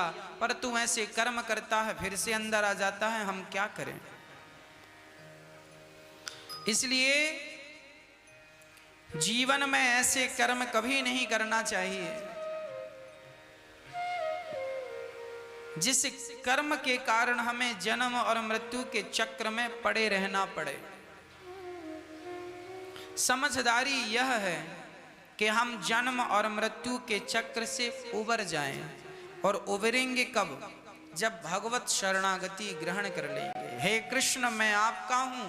पर तू ऐसे कर्म करता है फिर से अंदर आ जाता है, हम क्या करें। इसलिए जीवन में ऐसे कर्म कभी नहीं करना चाहिए जिस कर्म के कारण हमें जन्म और मृत्यु के चक्र में पड़े रहना पड़े। समझदारी यह है कि हम जन्म और मृत्यु के चक्र से उबर जाएं, और उबरेंगे कब? जब भगवत शरणागति ग्रहण कर लेंगे। हे कृष्ण, मैं आपका हूं,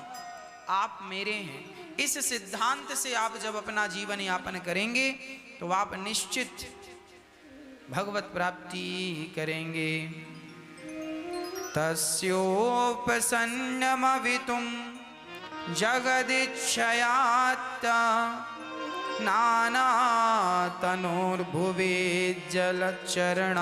आप मेरे हैं। इस सिद्धांत से आप जब अपना जीवन यापन करेंगे तो आप निश्चित भगवत प्राप्ति करेंगे। तस्योपसन्नमवितुं जगदिच्छयात्ता नानातनोर्भुवे जलचरणारविन्दम्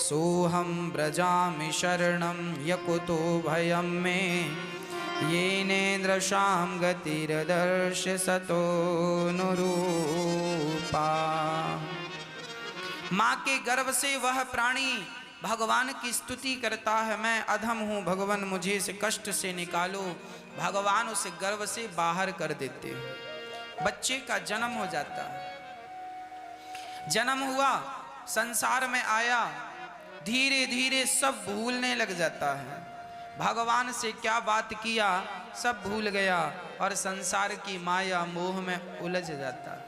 सोऽहं व्रजामि शरणं यकुतो भयं मे येनेन्द्रशां गतिरदर्शसतो नुरूपा। माँ के गर्भ से वह प्राणी भगवान की स्तुति करता है, मैं अधम हूँ भगवान, मुझे इस कष्ट से निकालो। भगवान उसे गर्भ से बाहर कर देते हैं, बच्चे का जन्म हो जाता है। जन्म हुआ, संसार में आया, धीरे धीरे सब भूलने लग जाता है। भगवान से क्या बात किया सब भूल गया और संसार की माया मोह में उलझ जाता है।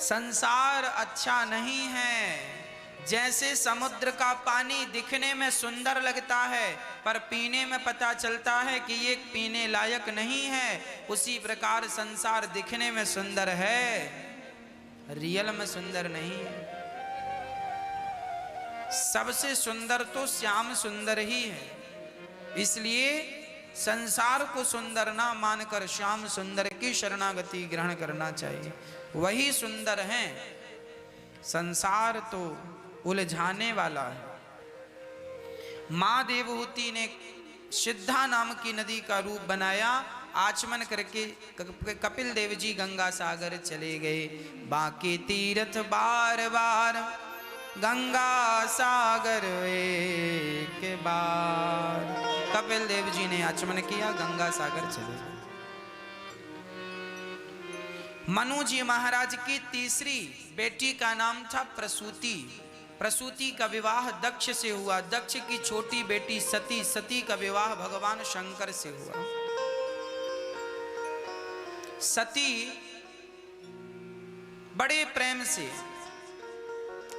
संसार अच्छा नहीं है। जैसे समुद्र का पानी दिखने में सुंदर लगता है पर पीने में पता चलता है कि ये पीने लायक नहीं है, उसी प्रकार संसार दिखने में सुंदर है, रियल में सुंदर नहीं है। सबसे सुंदर तो श्याम सुंदर ही है। इसलिए संसार को सुंदर ना मानकर श्याम सुंदर की शरणागति ग्रहण करना चाहिए, वही सुंदर हैं। संसार तो उलझाने वाला है। मां देवहूति ने सिद्धा नाम की नदी का रूप बनाया, आचमन करके कपिल देव जी गंगा सागर चले गए। बाकी तीर्थ बार बार गंगा सागर एक बार। कपिल देव जी ने आचमन किया, गंगा सागर चले गए। मनु जी महाराज की तीसरी बेटी का नाम था प्रसूति। प्रसूति का विवाह दक्ष से हुआ। दक्ष की छोटी बेटी सती, सती का विवाह भगवान शंकर से हुआ। सती बड़े प्रेम से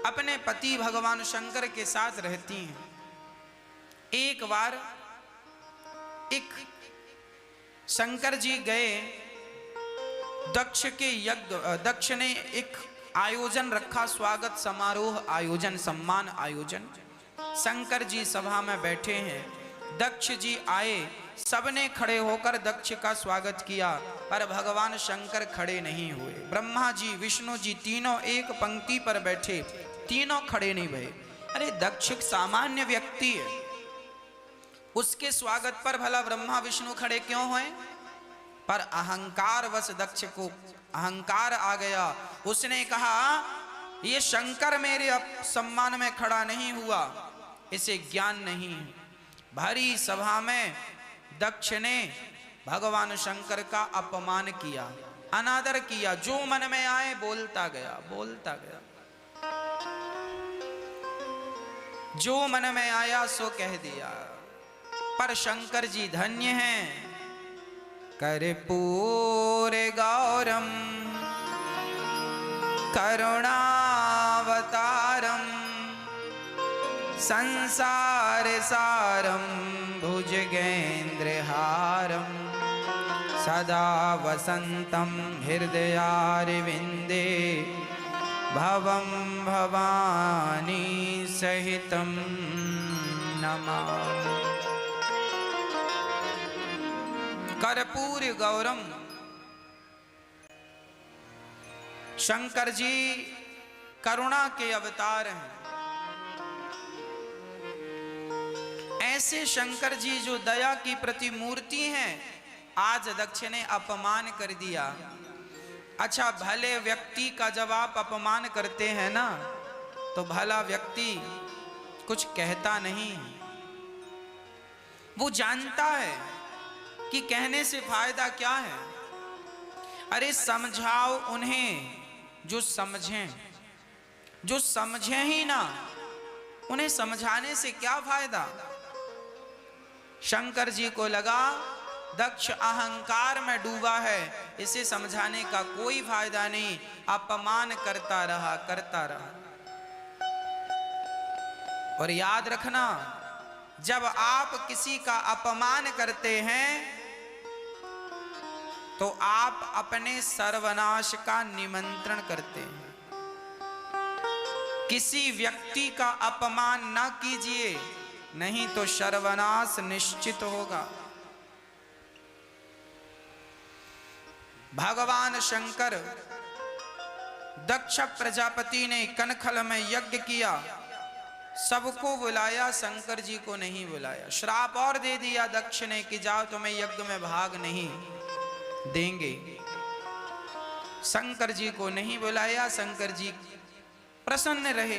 अपने पति भगवान शंकर के साथ रहती हैं। एक बार एक शंकर जी गए, दक्ष के यज्ञ, दक्ष ने एक आयोजन रखा, स्वागत समारोह आयोजन, सम्मान आयोजन। शंकर जी सभा में बैठे हैं, दक्ष जी आए, सबने खड़े होकर दक्ष का स्वागत किया, पर भगवान शंकर खड़े नहीं हुए। ब्रह्मा जी, विष्णु जी तीनों एक पंक्ति पर बैठे, तीनों खड़े नहीं भये। अरे दक्ष सामान्य व्यक्ति है, उसके स्वागत पर भला ब्रह्मा विष्णु खड़े क्यों हुए? पर अहंकार वश दक्ष को अहंकार आ गया। उसने कहा ये शंकर मेरे सम्मान में खड़ा नहीं हुआ, इसे ज्ञान नहीं। भरी सभा में दक्ष ने भगवान शंकर का अपमान किया, अनादर किया, जो मन में आए बोलता गया, बोलता गया, जो मन में आया सो कह दिया। पर शंकर जी धन्य हैं, कर्पूर गौरम करुणावतारम संसार सारम भुजगेन्द्रहारम सदा वसंतम हृदयारविंदे भवं भवानी सहितं नमामि। कर्पूर गौरम, शंकर जी करुणा के अवतार हैं। ऐसे शंकर जी जो दया की प्रतिमूर्ति हैं, आज दक्ष ने अपमान कर दिया। अच्छा, भले व्यक्ति का जब आप अपमान करते हैं ना, तो भला व्यक्ति कुछ कहता नहीं, वो जानता है कि कहने से फायदा क्या है। अरे समझाओ उन्हें जो समझें, जो समझें ही ना, उन्हें समझाने से क्या फायदा। शंकर जी को लगा दक्ष अहंकार में डूबा है, इसे समझाने का कोई फायदा नहीं, अपमान करता रहा करता रहा। और याद रखना, जब आप किसी का अपमान करते हैं तो आप अपने सर्वनाश का निमंत्रण करते हैं। किसी व्यक्ति का अपमान न कीजिए, नहीं तो सर्वनाश निश्चित होगा। भगवान शंकर, दक्ष प्रजापति ने कनखल में यज्ञ किया, सबको बुलाया, शंकर जी को नहीं बुलाया। श्राप और दे दिया दक्ष ने कि जाओ, तुम्हें यज्ञ में भाग नहीं देंगे। शंकर जी को नहीं बुलाया। शंकर जी प्रसन्न रहे,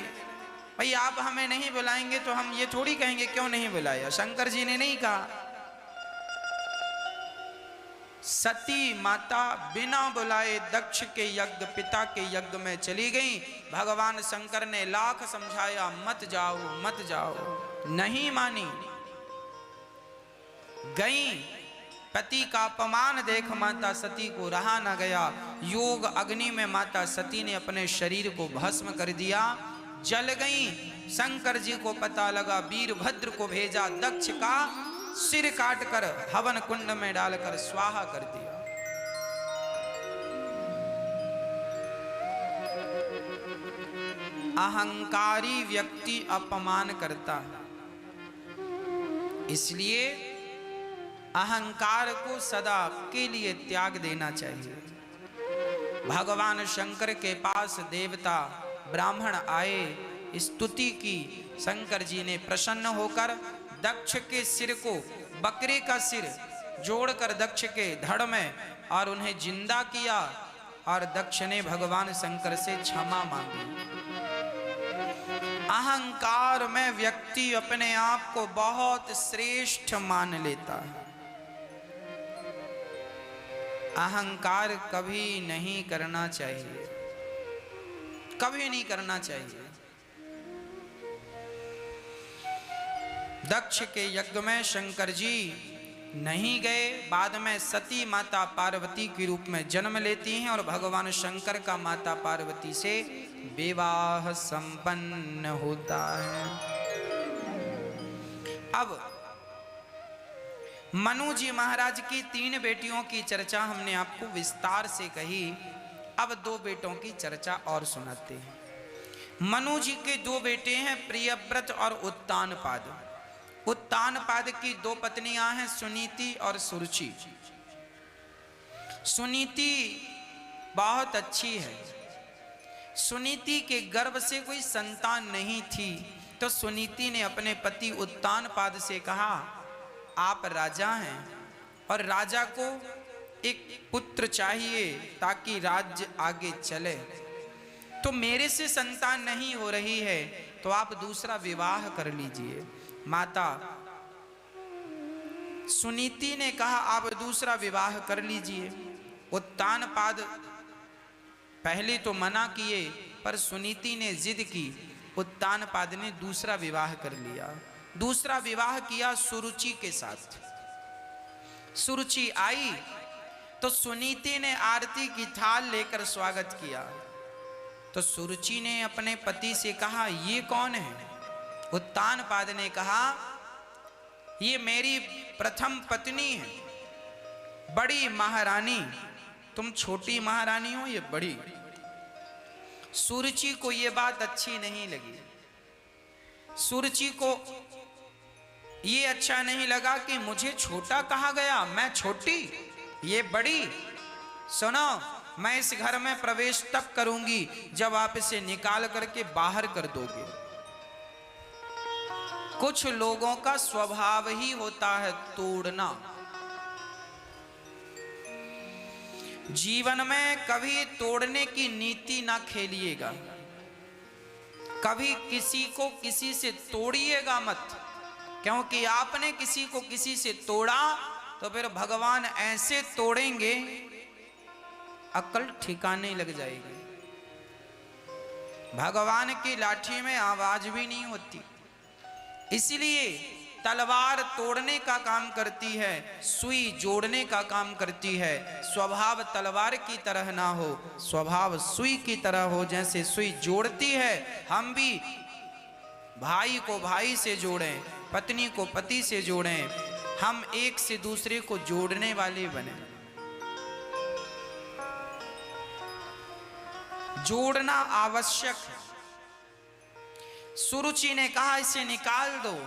भाई आप हमें नहीं बुलाएंगे तो हम ये थोड़ी कहेंगे क्यों नहीं बुलाया। शंकर जी ने नहीं कहा। सती माता बिना बुलाए दक्ष के यज्ञ, पिता के यज्ञ में चली गई। भगवान शंकर ने लाख समझाया, मत जाओ मत जाओ, नहीं मानी, गई। पति का अपमान देख माता सती को रहा न गया। योग अग्नि में माता सती ने अपने शरीर को भस्म कर दिया, जल गई। शंकर जी को पता लगा, वीरभद्र को भेजा, दक्ष का सिर काटकर हवन कुंड में डालकर स्वाहा कर दिया। अहंकारी व्यक्ति अपमान करता है, इसलिए अहंकार को सदा के लिए त्याग देना चाहिए। भगवान शंकर के पास देवता ब्राह्मण आए, स्तुति की। शंकर जी ने प्रसन्न होकर दक्ष के सिर को, बकरे का सिर जोड़कर दक्ष के धड़ में और उन्हें जिंदा किया, और दक्ष ने भगवान शंकर से क्षमा मांगी। अहंकार में व्यक्ति अपने आप को बहुत श्रेष्ठ मान लेता है। अहंकार कभी नहीं करना चाहिए, कभी नहीं करना चाहिए। दक्ष के यज्ञ में शंकर जी नहीं गए। बाद में सती माता पार्वती के रूप में जन्म लेती हैं और भगवान शंकर का माता पार्वती से विवाह संपन्न होता है। अब मनु जी महाराज की 3 बेटियों की चर्चा हमने आपको विस्तार से कही। अब 2 बेटों की चर्चा और सुनाते हैं। मनु जी के 2 बेटे हैं, प्रियव्रत और उत्तानपाद। उत्तानपाद की 2 पत्नियां हैं, सुनीति और सुरुचि। सुनीति बहुत अच्छी है। सुनीति के गर्भ से कोई संतान नहीं थी, तो सुनीति ने अपने पति उत्तानपाद से कहा, आप राजा हैं और राजा को एक पुत्र चाहिए ताकि राज्य आगे चले, तो मेरे से संतान नहीं हो रही है, तो आप दूसरा विवाह कर लीजिए। माता सुनीति ने कहा, आप दूसरा विवाह कर लीजिए। उत्तानपाद पहले तो मना किए, पर सुनीति ने जिद की। उत्तानपाद ने दूसरा विवाह कर लिया। दूसरा विवाह किया सुरुचि के साथ। सुरुचि आई तो सुनीति ने आरती की थाल लेकर स्वागत किया। तो सुरुचि ने अपने पति से कहा, ये कौन है? उत्तानपाद ने कहा, ये मेरी प्रथम पत्नी है, बड़ी महारानी। तुम छोटी महारानी हो, ये बड़ी। सुरुचि को ये बात अच्छी नहीं लगी। सुरुचि को ये अच्छा नहीं लगा कि मुझे छोटा कहा गया, मैं छोटी, ये बड़ी। सुनो, मैं इस घर में प्रवेश तब करूंगी जब आप इसे निकाल करके बाहर कर दोगे। कुछ लोगों का स्वभाव ही होता है तोड़ना। जीवन में कभी तोड़ने की नीति ना खेलिएगा, कभी किसी को किसी से तोड़िएगा मत, क्योंकि आपने किसी को किसी से तोड़ा तो फिर भगवान ऐसे तोड़ेंगे अक्ल ठिकाने लग जाएगी। भगवान की लाठी में आवाज भी नहीं होती, इसलिए तलवार तोड़ने का काम करती है, सुई जोड़ने का काम करती है। स्वभाव तलवार की तरह ना हो, स्वभाव सुई की तरह हो। जैसे सुई जोड़ती है, हम भी भाई को भाई से जोड़ें, पत्नी को पति से जोड़ें, हम एक से दूसरे को जोड़ने वाले बने। जोड़ना आवश्यक है। सुरुचि ने कहा इसे निकाल दो,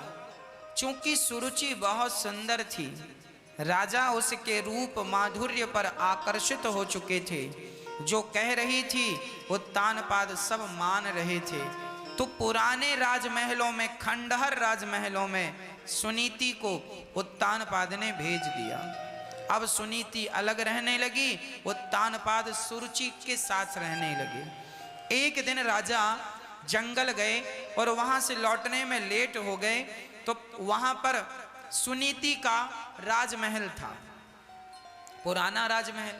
चूंकि सुरुचि बहुत सुंदर थी, राजा उसके रूप माधुर्य पर आकर्षित हो चुके थे। जो कह रही थी उत्तानपाद सब मान रहे थे। तो पुराने राजमहलों में, खंडहर राजमहलों में सुनीति को उत्तानपाद ने भेज दिया। अब सुनीति अलग रहने लगी, उत्तानपाद सुरुचि के साथ रहने लगे। एक दिन राजा जंगल गए और वहां से लौटने में लेट हो गए, तो वहां पर सुनीति का राजमहल था, पुराना राजमहल।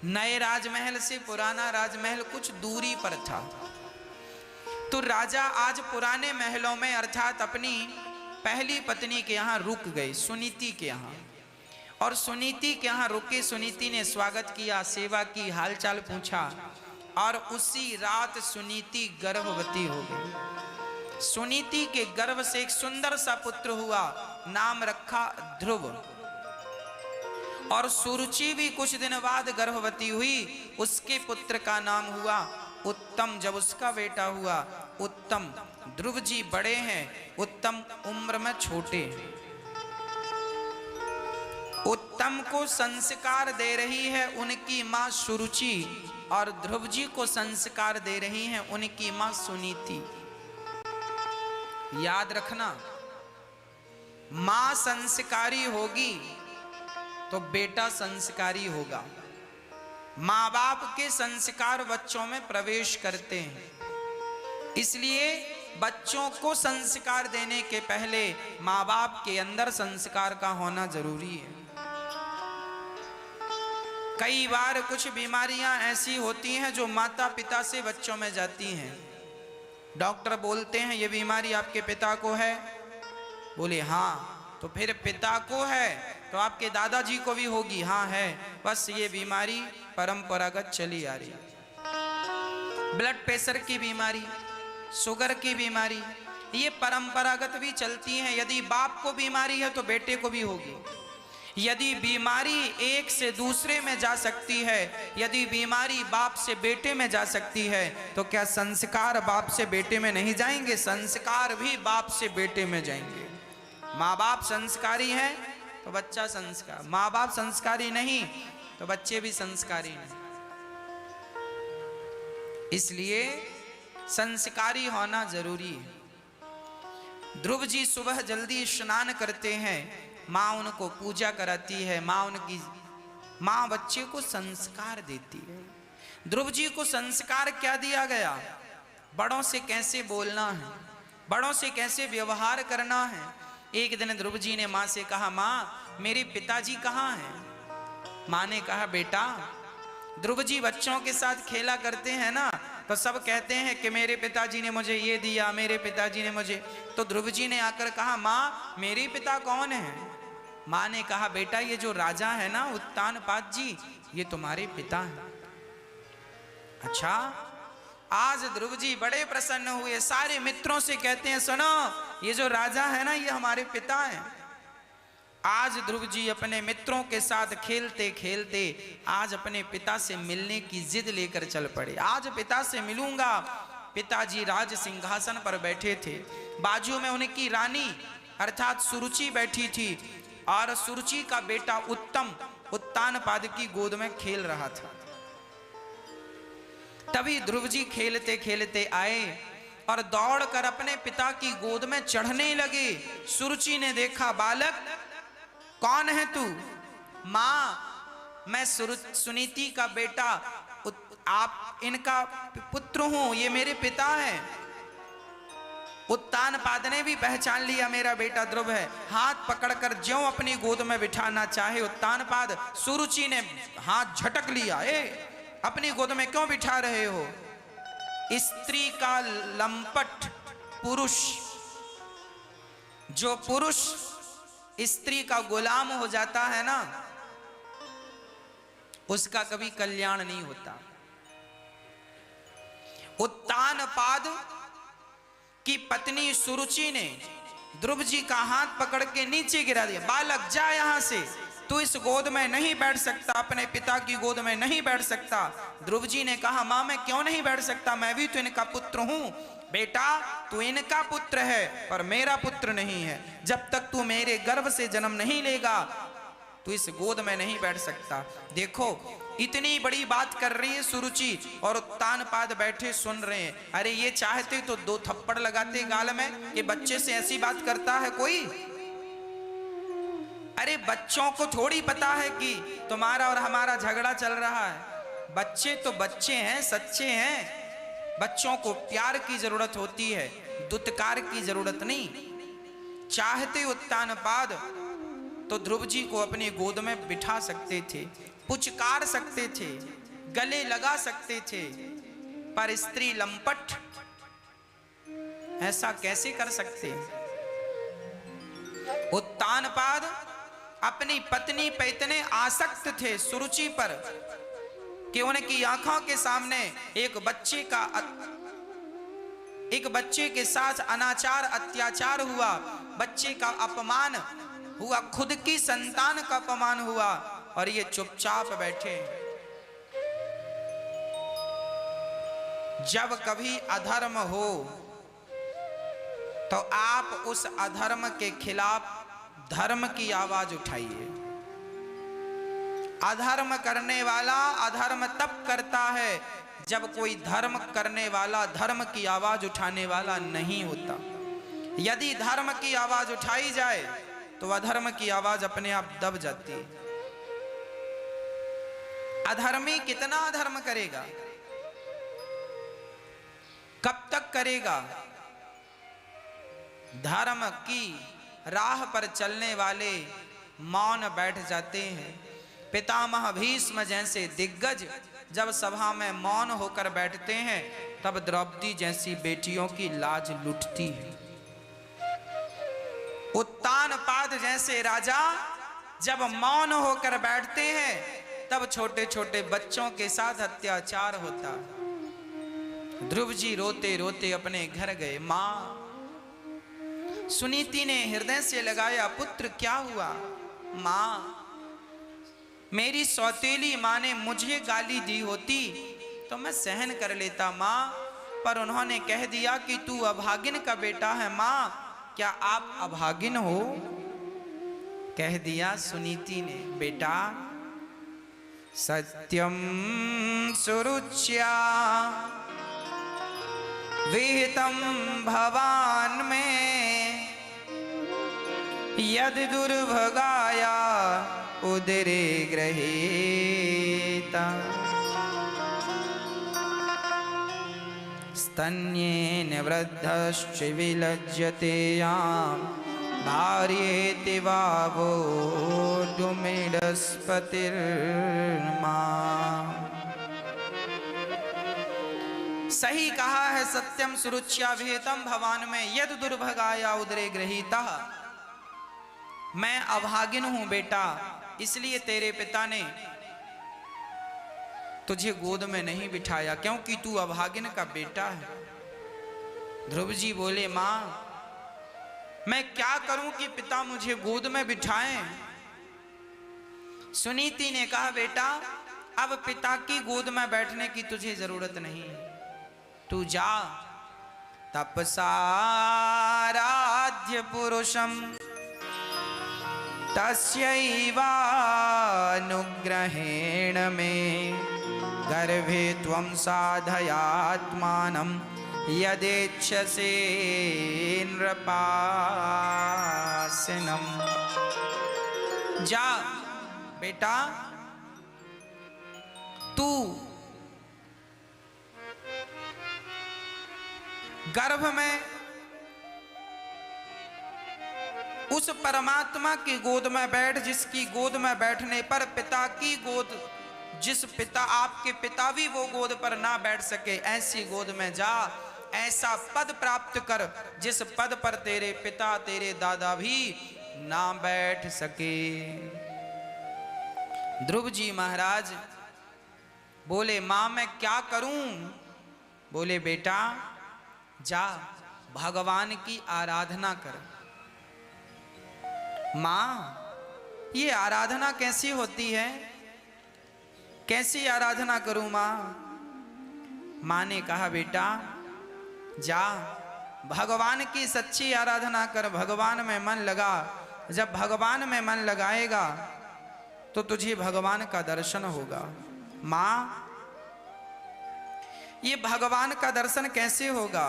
नए राजमहल से पुराना राजमहल कुछ दूरी पर था। तो राजा आज पुराने महलों में अर्थात अपनी पहली पत्नी के यहाँ रुक गए, सुनीति के यहाँ। और सुनीति के यहाँ रुके, सुनीति ने स्वागत किया, सेवा की, हालचाल पूछा, और उसी रात सुनीति गर्भवती हो गई। सुनीति के गर्भ से एक सुंदर सा पुत्र हुआ, नाम रखा ध्रुव। और सुरुचि भी कुछ दिन बाद गर्भवती हुई, उसके पुत्र का नाम हुआ उत्तम। जब उसका बेटा हुआ उत्तम, ध्रुव जी बड़े हैं, उत्तम उम्र में छोटे हैं। उत्तम को संस्कार दे रही है उनकी मां सुरुचि, और ध्रुव जी को संस्कार दे रही हैं उनकी मां सुनीति। याद रखना, मां संस्कारी होगी तो बेटा संस्कारी होगा। मां बाप के संस्कार बच्चों में प्रवेश करते हैं, इसलिए बच्चों को संस्कार देने के पहले मां बाप के अंदर संस्कार का होना जरूरी है। कई बार कुछ बीमारियां ऐसी होती हैं जो माता पिता से बच्चों में जाती हैं। डॉक्टर बोलते हैं ये बीमारी आपके पिता को है, बोले हाँ, तो फिर पिता को है तो आपके दादाजी को भी होगी, हाँ है, बस ये बीमारी परंपरागत चली आ रही है। ब्लड प्रेशर की बीमारी, शुगर की बीमारी, ये परंपरागत भी चलती हैं। यदि बाप को बीमारी है तो बेटे को भी होगी। यदि बीमारी एक से दूसरे में जा सकती है, यदि बीमारी बाप से बेटे में जा सकती है, तो क्या संस्कार बाप से बेटे में नहीं जाएंगे? संस्कार भी बाप से बेटे में जाएंगे। माँ बाप संस्कारी हैं तो बच्चा संस्कार, माँ बाप संस्कारी नहीं तो बच्चे भी संस्कारी नहीं। इसलिए संस्कारी होना जरूरी है। ध्रुव जी सुबह जल्दी स्नान करते हैं, माँ उनको पूजा कराती है, माँ बच्चे को संस्कार देती है। ध्रुव जी को संस्कार क्या दिया गया? बड़ों से कैसे बोलना है, बड़ों से कैसे व्यवहार करना है। एक दिन ध्रुव जी ने माँ से कहा, माँ मेरे पिताजी कहाँ हैं? माँ ने कहा, बेटा ध्रुव जी बच्चों के साथ खेला करते हैं ना, तो सब कहते हैं कि मेरे पिताजी ने मुझे ये दिया, मेरे पिताजी ने मुझे। तो ध्रुव जी ने आकर कहा, माँ मेरे पिता कौन है? माँ ने कहा, बेटा ये जो राजा है ना उत्तानपाद जी, ये तुम्हारे पिता हैं। अच्छा। आज ध्रुव जी बड़े प्रसन्न हुए, सारे मित्रों से कहते हैं, सुनो ये जो राजा है ना ये हमारे पिता हैं। आज ध्रुव जी अपने मित्रों के साथ खेलते खेलते आज अपने पिता से मिलने की जिद लेकर चल पड़े। आज पिता से मिलूंगा। पिताजी राज सिंहासन पर बैठे थे, बाजू में उनकी रानी अर्थात सुरुचि बैठी थी, और सुरुचि का बेटा उत्तम उत्तानपाद की गोद में खेल रहा था। तभी ध्रुव जी खेलते खेलते आए और दौड़कर अपने पिता की गोद में चढ़ने लगे। सुरुचि ने देखा, बालक कौन है तू? मैं सुनीति का बेटा, आप इनका पुत्र हूं, ये मेरे पिता हैं। उत्तानपाद ने भी पहचान लिया मेरा बेटा ध्रुव है। हाथ पकड़कर ज्यों अपनी गोद में बिठाना चाहे उत्तानपाद, सुरुचि ने हाथ झटक लिया। अपनी गोद में क्यों बिठा रहे हो? स्त्री का लंपट पुरुष, जो पुरुष स्त्री का गुलाम हो जाता है ना, उसका कभी कल्याण नहीं होता। उत्तानपाद की पत्नी सुरुचि ने ध्रुव जी का हाथ पकड़ के नीचे गिरा दिया। बालक जा यहां से, तू इस गोद में नहीं बैठ सकता, अपने पिता की गोद में नहीं बैठ सकता। ध्रुव जी ने कहा, मां मैं क्यों नहीं बैठ सकता, मैं भी तो इनका पुत्र हूं। बेटा तू इनका पुत्र है पर मेरा पुत्र नहीं है। जब तक तू मेरे गर्भ से जन्म नहीं लेगा तू इस गोद में नहीं बैठ सकता। देखो इतनी बड़ी बात कर रही है सुरुचि और उत्तानपाद बैठे सुन रहे हैं। अरे ये चाहते तो 2 थप्पड़ लगाते गाल में कि बच्चे से ऐसी बात करता है कोई। अरे बच्चों को थोड़ी पता है कि तुम्हारा और हमारा झगड़ा चल रहा है। बच्चे तो बच्चे हैं, सच्चे हैं। बच्चों को प्यार की जरूरत होती है, दुत्कार की जरूरत नहीं। चाहते उत्तानपाद तो ध्रुव जी को अपनी गोद में बिठा सकते थे, पुचकार सकते थे, गले लगा सकते थे, पर स्त्री लंपट ऐसा कैसे कर सकते? उत्तानपाद अपनी पत्नी पे इतने आसक्त थे सुरुचि पर कि उनकी आंखों के सामने एक बच्चे के साथ अनाचार अत्याचार हुआ, बच्चे का अपमान हुआ, खुद की संतान का अपमान हुआ और ये चुपचाप बैठे। जब कभी अधर्म हो तो आप उस अधर्म के खिलाफ धर्म की आवाज उठाइए। अधर्म करने वाला अधर्म तब करता है जब कोई धर्म करने वाला धर्म की आवाज उठाने वाला नहीं होता। यदि धर्म की आवाज उठाई जाए तो अधर्म की आवाज अपने आप दब जाती है। अधर्मी कितना अधर्म करेगा, कब तक करेगा? धर्म की राह पर चलने वाले मौन बैठ जाते हैं। पितामह भीष्म जैसे दिग्गज जब सभा में मौन होकर बैठते हैं तब द्रौपदी जैसी बेटियों की लाज लुटती है। उत्तानपाद जैसे राजा जब मौन होकर बैठते हैं तब छोटे छोटे बच्चों के साथ अत्याचार होता। ध्रुव जी रोते रोते अपने घर गए। मां सुनीति ने हृदय से लगाया, पुत्र क्या हुआ? मां मेरी सौतेली मां ने मुझे गाली दी होती तो मैं सहन कर लेता मां, पर उन्होंने कह दिया कि तू अभागिन का बेटा है। मां क्या आप अभागिन हो? कह दिया सुनीति ने। बेटा सत्यम सुरुच्या विहितम भवान में यद दुर्भगाया उदरे गृहीता स्तन्येन वृद्धश्च विलज्जते यां भार्येति वावो दुमिडस्पतिर्मा। सही कहा है सत्यम सुरुच्या विहितम भवान में यद दुर्भगाया उदरे गृहीता। मैं अभागिन हूं बेटा, इसलिए तेरे पिता ने तुझे गोद में नहीं बिठाया क्योंकि तू अभागिन का बेटा है। ध्रुव जी बोले मां मैं क्या करूं कि पिता मुझे गोद में बिठाएं? सुनीति ने कहा बेटा अब पिता की गोद में बैठने की तुझे जरूरत नहीं है, तू जा तपसाराध्य पुरुषम तस्यैवानुग्रहेण में गर्भे त्वं साधयात्मानं यदेच्छसे नृपासिनम्। जा बेटा तू गर्भ में उस परमात्मा की गोद में बैठ, जिसकी गोद में बैठने पर पिता की गोद, जिस पिता आपके पिता भी वो गोद पर ना बैठ सके, ऐसी गोद में जा, ऐसा पद प्राप्त कर जिस पद पर तेरे पिता तेरे दादा भी ना बैठ सके। ध्रुव जी महाराज बोले मां मैं क्या करूं? बोले बेटा जा भगवान की आराधना कर। मां ये आराधना कैसी होती है? कैसी आराधना करूं मां? मां ने कहा बेटा जा भगवान की सच्ची आराधना कर, भगवान में मन लगा। जब भगवान में मन लगाएगा तो तुझे भगवान का दर्शन होगा। मां ये भगवान का दर्शन कैसे होगा?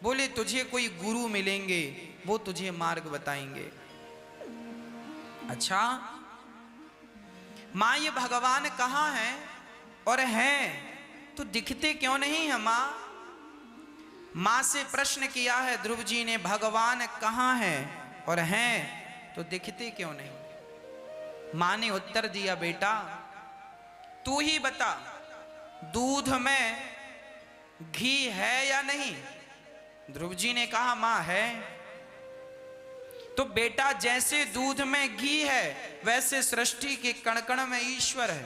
बोले तुझे कोई गुरु मिलेंगे, वो तुझे मार्ग बताएंगे। अच्छा मां ये भगवान कहाँ है और है तो दिखते क्यों नहीं है? मां से प्रश्न किया है ध्रुव जी ने, भगवान कहाँ है और हैं तो दिखते क्यों नहीं? मां ने उत्तर दिया बेटा तू ही बता, दूध में घी है या नहीं? ध्रुव जी ने कहा मां है। तो बेटा जैसे दूध में घी है वैसे सृष्टि के कण कण में ईश्वर है।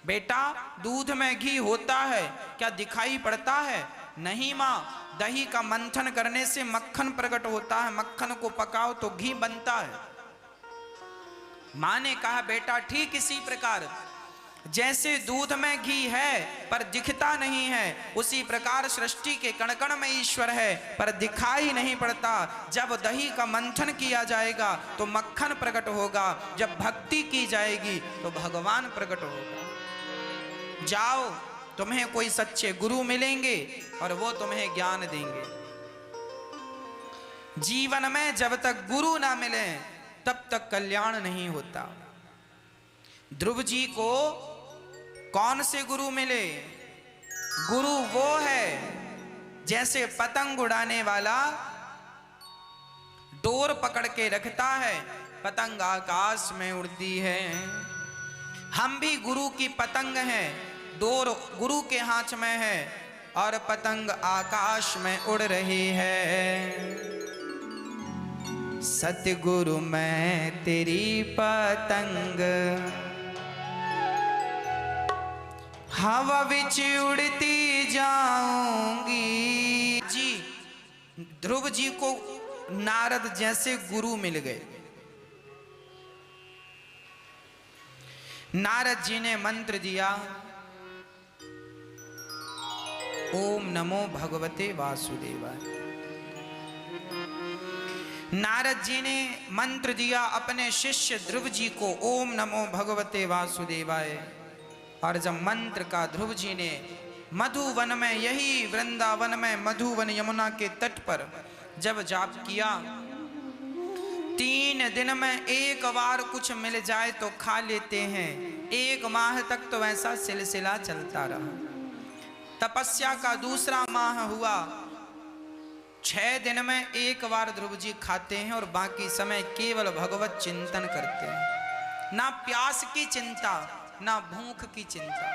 बेटा दूध में घी होता है क्या दिखाई पड़ता है? नहीं मां, दही का मंथन करने से मक्खन प्रकट होता है, मक्खन को पकाओ तो घी बनता है। मां ने कहा बेटा ठीक इसी प्रकार जैसे दूध में घी है पर दिखता नहीं है, उसी प्रकार सृष्टि के कण कण में ईश्वर है पर दिखाई नहीं पड़ता। जब दही का मंथन किया जाएगा तो मक्खन प्रकट होगा, जब भक्ति की जाएगी तो भगवान प्रकट होगा। जाओ तुम्हें कोई सच्चे गुरु मिलेंगे और वो तुम्हें ज्ञान देंगे। जीवन में जब तक गुरु ना मिले तब तक कल्याण नहीं होता। ध्रुव जी को कौन से गुरु मिले? गुरु वो है जैसे पतंग उड़ाने वाला डोर पकड़ के रखता है, पतंग आकाश में उड़ती है। हम भी गुरु की पतंग हैं, डोर गुरु के हाथ में है और पतंग आकाश में उड़ रही है। सतगुरु मैं तेरी पतंग हवा विच उड़ती जाऊंगी। जी ध्रुव जी को नारद जैसे गुरु मिल गए। नारद जी ने मंत्र दिया ओम नमो भगवते वासुदेवाय। नारद जी ने मंत्र दिया अपने शिष्य ध्रुव जी को ओम नमो भगवते वासुदेवाय। और जब मंत्र का ध्रुव जी ने मधुवन में, यही वृंदावन में मधुवन यमुना के तट पर जब जाप किया, 3 दिन में एक बार कुछ मिल जाए तो खा लेते हैं, 1 माह तक तो ऐसा सिलसिला चलता रहा। तपस्या का दूसरा माह हुआ, 6 दिन में एक बार ध्रुव जी खाते हैं और बाकी समय केवल भगवत चिंतन करते हैं। ना प्यास की चिंता ना भूख की चिंता।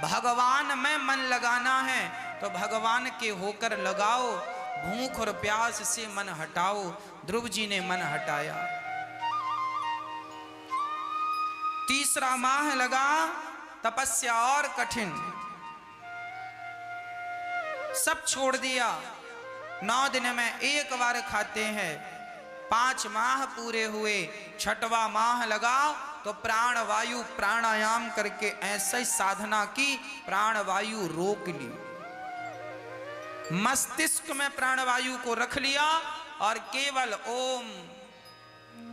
भगवान में मन लगाना है तो भगवान के होकर लगाओ, भूख और प्यास से मन हटाओ। ध्रुव जी ने मन हटाया। तीसरा माह लगा, तपस्या और कठिन, सब छोड़ दिया। 9 दिन में एक बार खाते हैं। 5 माह पूरे हुए, 6वां माह लगा तो प्राण वायु प्राणायाम करके ऐसी साधना की, प्राण वायु रोक ली, मस्तिष्क में प्राण वायु को रख लिया और केवल ओम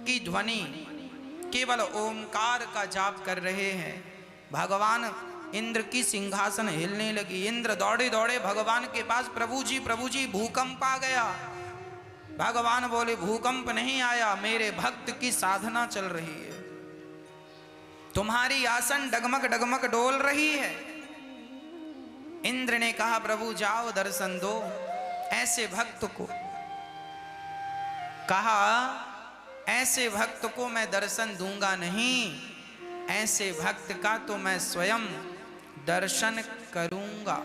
की ध्वनि, केवल ओमकार का जाप कर रहे हैं। भगवान इंद्र की सिंहासन हिलने लगी। इंद्र दौड़े दौड़े भगवान के पास, प्रभु जी भूकंप आ गया। भगवान बोले भूकंप नहीं आया, मेरे भक्त की साधना चल रही है। तुम्हारी आसन डगमग डगमग डोल रही है। इंद्र ने कहा प्रभु जाओ दर्शन दो ऐसे भक्त को। कहा ऐसे भक्त को मैं दर्शन दूंगा नहीं, ऐसे भक्त का तो मैं स्वयं दर्शन करूंगा।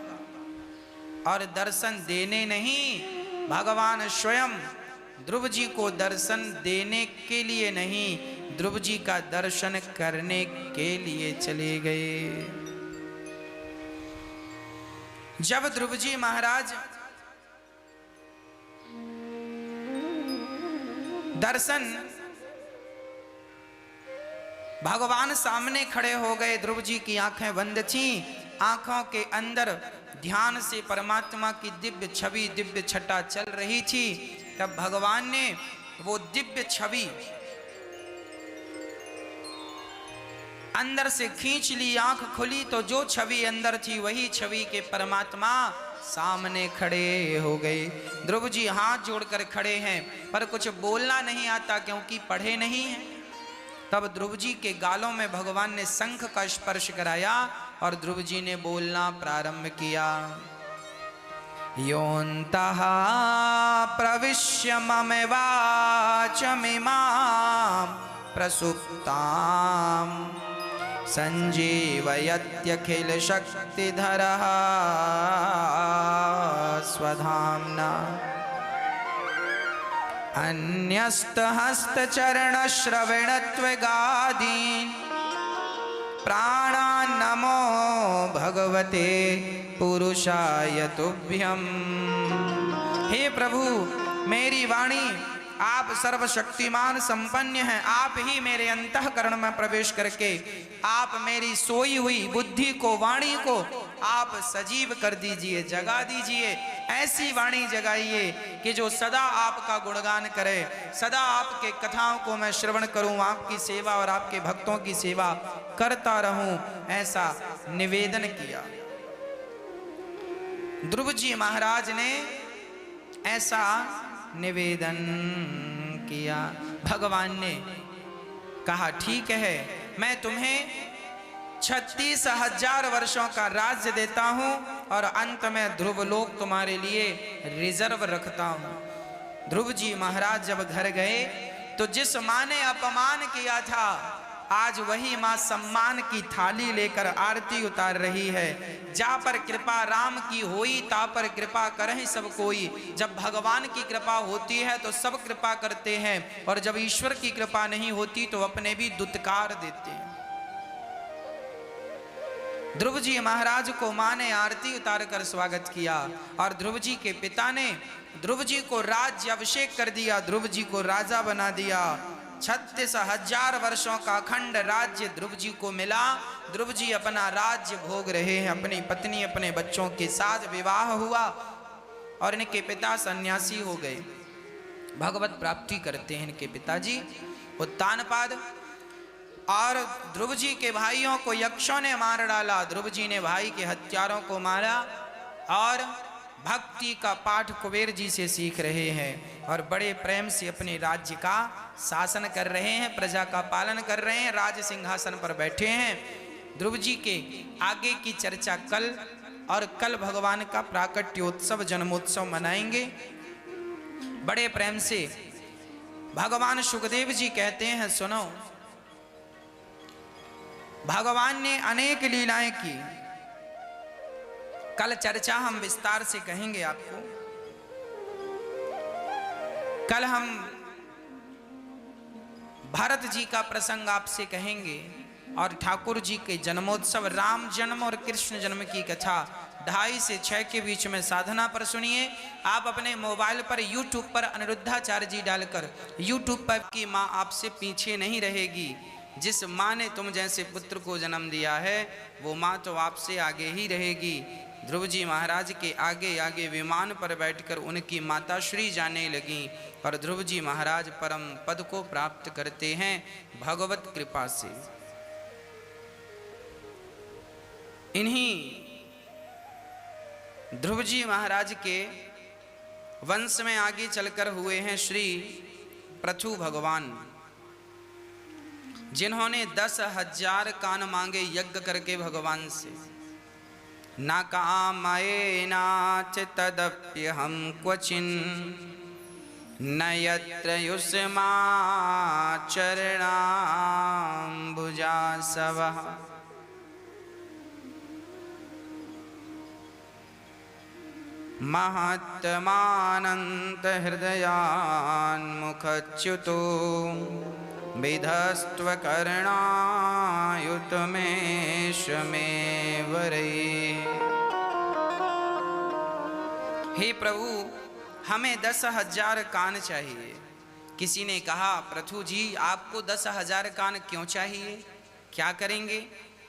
और दर्शन देने नहीं, भगवान स्वयं ध्रुव जी को दर्शन देने के लिए नहीं, ध्रुव जी का दर्शन करने के लिए चले गए। जब ध्रुव जी महाराज दर्शन भगवान सामने खड़े हो गए, ध्रुव जी की आंखें बंद थी। आंखों के अंदर ध्यान से परमात्मा की दिव्य छवि, दिव्य छटा चल रही थी। तब भगवान ने वो दिव्य छवि अंदर से खींच ली। आंख खुली तो जो छवि अंदर थी वही छवि के परमात्मा सामने खड़े हो गए। ध्रुव जी हाथ जोड़कर खड़े हैं पर कुछ बोलना नहीं आता क्योंकि पढ़े नहीं हैं। तब ध्रुव जी के गालों में भगवान ने शंख का स्पर्श कराया और ध्रुव जी ने बोलना प्रारंभ किया। योऽन्तः प्रविश्य मम वाचमिमां प्रसुप्तां संजीवयत्यखिल शक्तिधरः स्वधाम्ना अन्यस्तहस्तचरणश्रवणत्वगादीन् प्राणान् नमो भगवते पुरुषाय तुभ्यं। हे प्रभु मेरी वाणी आप सर्वशक्तिमान संपन्न हैं। आप ही मेरे अंतःकरण में प्रवेश करके आप मेरी सोई हुई बुद्धि को, वाणी को आप सजीव कर दीजिए, जगा दीजिए। ऐसी वाणी जगाइए कि जो सदा आपका गुणगान करे, सदा आपके कथाओं को मैं श्रवण करूं, आपकी सेवा और आपके भक्तों की सेवा करता रहूं, ऐसा निवेदन किया। ध्रुव जी महाराज ने ऐसा निवेदन किया। भगवान ने कहा ठीक है, मैं तुम्हें 36,000 वर्षों का राज्य देता हूं और अंत में ध्रुव लोक तुम्हारे लिए रिजर्व रखता हूं। ध्रुव जी महाराज जब घर गए तो जिस मां ने अपमान किया था, आज वही मां सम्मान की थाली लेकर आरती उतार रही है। जा पर कृपा राम की होई, ता पर कृपा करहि सब कोई। जब भगवान की कृपा होती है तो सब कृपा करते हैं, और जब ईश्वर की कृपा नहीं होती तो अपने भी दुत्कार देते हैं। ध्रुव जी महाराज को मां ने आरती उतार कर स्वागत किया और ध्रुव जी के पिता ने ध्रुव जी को राज्य अभिषेक कर दिया, ध्रुव जी को राजा बना दिया। 36,000 वर्षों का अखंड राज्य ध्रुव जी को मिला। ध्रुव जी अपना राज्य भोग रहे हैं, अपनी पत्नी अपने बच्चों के साथ विवाह हुआ और इनके पिता सन्यासी हो गए। भगवत प्राप्ति करते हैं इनके पिताजी उत्तानपाद। और ध्रुव जी के भाइयों को यक्षों ने मार डाला। ध्रुव जी ने भाई के हत्यारों को मारा और भक्ति का पाठ कुबेर जी से सीख रहे हैं और बड़े प्रेम से अपने राज्य का शासन कर रहे हैं, प्रजा का पालन कर रहे हैं, राज सिंहासन पर बैठे हैं। ध्रुव जी के आगे की चर्चा कल, और कल भगवान का प्राकट्योत्सव जन्मोत्सव मनाएंगे। बड़े प्रेम से भगवान सुखदेव जी कहते हैं सुनो, भगवान ने अनेक लीलाएं की। कल चर्चा हम विस्तार से कहेंगे आपको। कल हम भरत जी का प्रसंग आपसे कहेंगे और ठाकुर जी के जन्मोत्सव, राम जन्म और कृष्ण जन्म की कथा 2:30 से 6 के बीच में साधना पर सुनिए। आप अपने मोबाइल पर यूट्यूब पर अनिरुद्धाचार्य जी डालकर यूट्यूब पर की माँ आपसे पीछे नहीं रहेगी। जिस माँ ने तुम जैसे पुत्र को जन्म दिया है वो माँ तो आपसे आगे ही रहेगी। ध्रुव जी महाराज के आगे आगे विमान पर बैठकर उनकी माता श्री जाने लगी और ध्रुव जी महाराज परम पद को प्राप्त करते हैं भगवत कृपा से। इन्हीं ध्रुव जी महाराज के वंश में आगे चलकर हुए हैं श्री पृथु भगवान, जिन्होंने 10,000 कान मांगे यज्ञ करके भगवान से। न कामयेनाथ तदप्यहं क्वचिन् न यत्र युष्मा चरणाम्बुजासवः। महत्तमानन्त हृदयान्मुखच्युतो विधस्त्वकर्णायुतमेष वरे। हे प्रभु, हमें 10,000 कान चाहिए। किसी ने कहा, पृथु जी आपको 10,000 कान क्यों चाहिए, क्या करेंगे?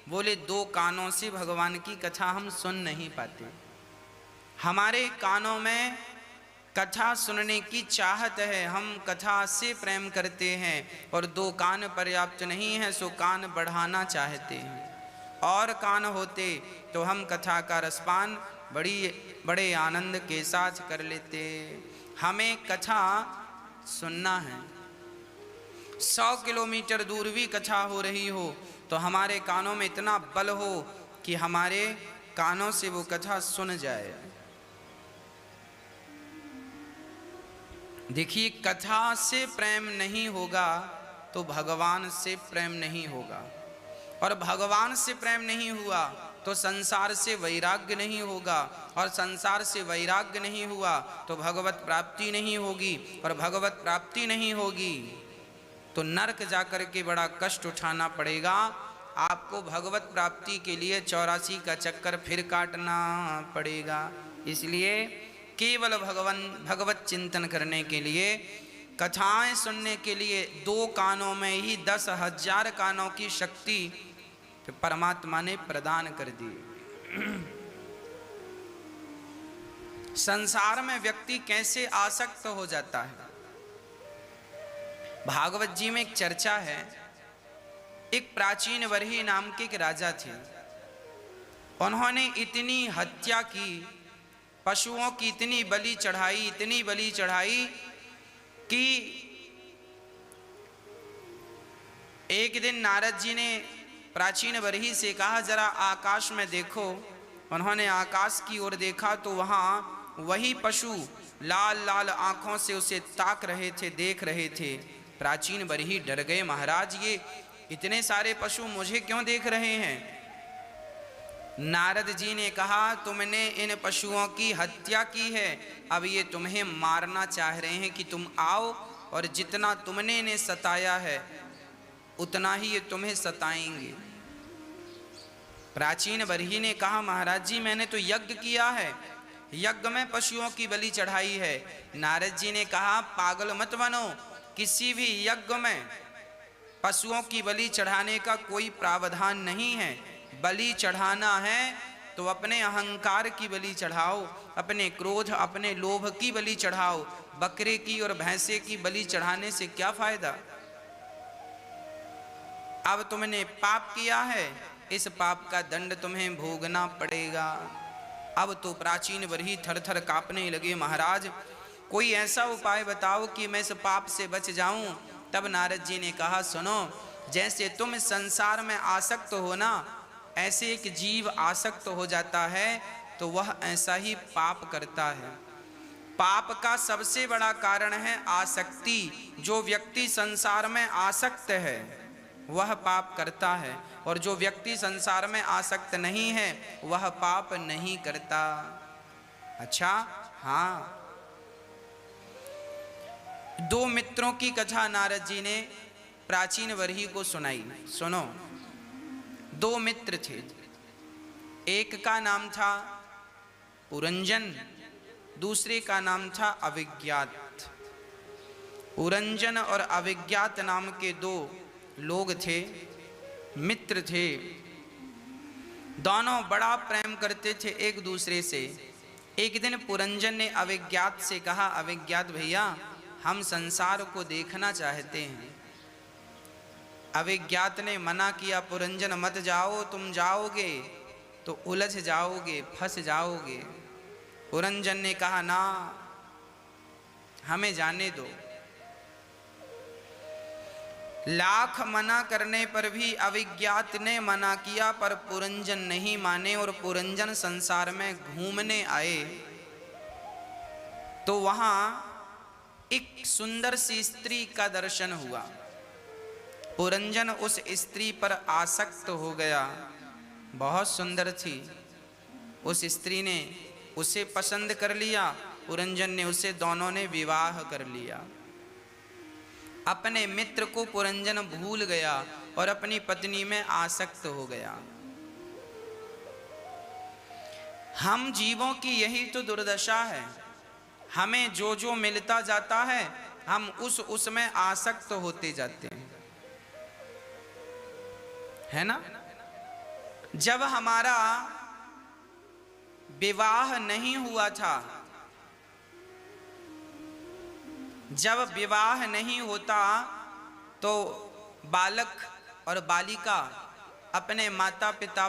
बोले, 2 कानों से भगवान की कथा हम सुन नहीं पाते। हमारे कानों में कथा सुनने की चाहत है, हम कथा से प्रेम करते हैं, और 2 कान पर्याप्त नहीं है, सो कान बढ़ाना चाहते हैं। और कान होते तो हम कथा का रसपान बड़े आनंद के साथ कर लेते। हमें कथा सुनना है। 100 किलोमीटर दूर भी कथा हो रही हो तो हमारे कानों में इतना बल हो कि हमारे कानों से वो कथा सुन जाए। देखिए, कथा से प्रेम नहीं होगा तो भगवान से प्रेम नहीं होगा, और भगवान से प्रेम नहीं हुआ तो संसार से वैराग्य नहीं होगा, और संसार से वैराग्य नहीं हुआ तो भगवत प्राप्ति नहीं होगी, और भगवत प्राप्ति नहीं होगी तो नरक जाकर के बड़ा कष्ट उठाना पड़ेगा। आपको भगवत प्राप्ति के लिए 84 का चक्कर फिर काटना पड़ेगा। इसलिए केवल भगवत चिंतन करने के लिए, कथाएं सुनने के लिए 2 कानों में ही 10,000 कानों की शक्ति परमात्मा ने प्रदान कर दी। संसार में व्यक्ति कैसे आसक्त हो जाता है। भागवत जी में एक चर्चा है। एक प्राचीन वर्ही नाम के एक राजा थे। उन्होंने इतनी हत्या की, पशुओं की इतनी बलि चढ़ाई कि एक दिन नारद जी ने प्राचीन वर्ही से कहा, जरा आकाश में देखो। उन्होंने आकाश की ओर देखा तो वहां वही पशु लाल लाल आंखों से उसे ताक रहे थे, देख रहे थे। प्राचीन वर्ही डर गए, महाराज ये इतने सारे पशु मुझे क्यों देख रहे हैं? नारद जी ने कहा, तुमने इन पशुओं की हत्या की है, अब ये तुम्हें मारना चाह रहे हैं कि तुम आओ और जितना तुमने इन्हें सताया है उतना ही ये तुम्हें सताएंगे। प्राचीन वर्ही ने कहा, महाराज जी मैंने तो यज्ञ किया है, यज्ञ में पशुओं की बलि चढ़ाई है। नारद जी ने कहा, पागल मत बनो, किसी भी यज्ञ में पशुओं की बलि चढ़ाने का कोई प्रावधान नहीं है। बलि चढ़ाना है तो अपने अहंकार की बलि चढ़ाओ, अपने क्रोध अपने लोभ की बलि चढ़ाओ। बकरे की और भैंसे की बलि चढ़ाने से क्या फायदा? अब तुमने पाप किया है, इस पाप का दंड तुम्हें भोगना पड़ेगा। अब तो प्राचीन वर्ही थर थर कांपने लगे, महाराज कोई ऐसा उपाय बताओ कि मैं इस पाप से बच जाऊं। तब नारद जी ने कहा, सुनो, जैसे तुम संसार में आसक्त हो ना, ऐसे एक जीव आसक्त हो जाता है तो वह ऐसा ही पाप करता है। पाप का सबसे बड़ा कारण है आसक्ति। जो व्यक्ति संसार में आसक्त है वह पाप करता है, और जो व्यक्ति संसार में आसक्त नहीं है वह पाप नहीं करता। अच्छा, हाँ, 2 मित्रों की कथा नारद जी ने प्राचीन वर्ही को सुनाई। सुनो, 2 मित्र थे। एक का नाम था पुरंजन, दूसरे का नाम था अविज्ञात। पुरंजन और अविज्ञात नाम के 2 लोग थे, मित्र थे। दोनों बड़ा प्रेम करते थे एक दूसरे से। एक दिन पुरंजन ने अविज्ञात से कहा, अविज्ञात भैया हम संसार को देखना चाहते हैं। अविज्ञात ने मना किया, पुरंजन मत जाओ, तुम जाओगे तो उलझ जाओगे, फंस जाओगे। पुरंजन ने कहा, ना, हमें जाने दो। लाख मना करने पर भी अविज्ञात ने मना किया, पर पुरंजन नहीं माने। और पुरंजन संसार में घूमने आए तो वहां एक सुंदर सी स्त्री का दर्शन हुआ। पुरंजन उस स्त्री पर आसक्त हो गया, बहुत सुंदर थी। उस स्त्री ने उसे पसंद कर लिया, पुरंजन ने उसे, दोनों ने विवाह कर लिया। अपने मित्र को पुरंजन भूल गया और अपनी पत्नी में आसक्त हो गया। हम जीवों की यही तो दुर्दशा है। हमें जो जो मिलता जाता है हम उसमें आसक्त होते जाते हैं, है ना। जब हमारा विवाह नहीं हुआ था, जब विवाह नहीं होता तो बालक और बालिका अपने माता पिता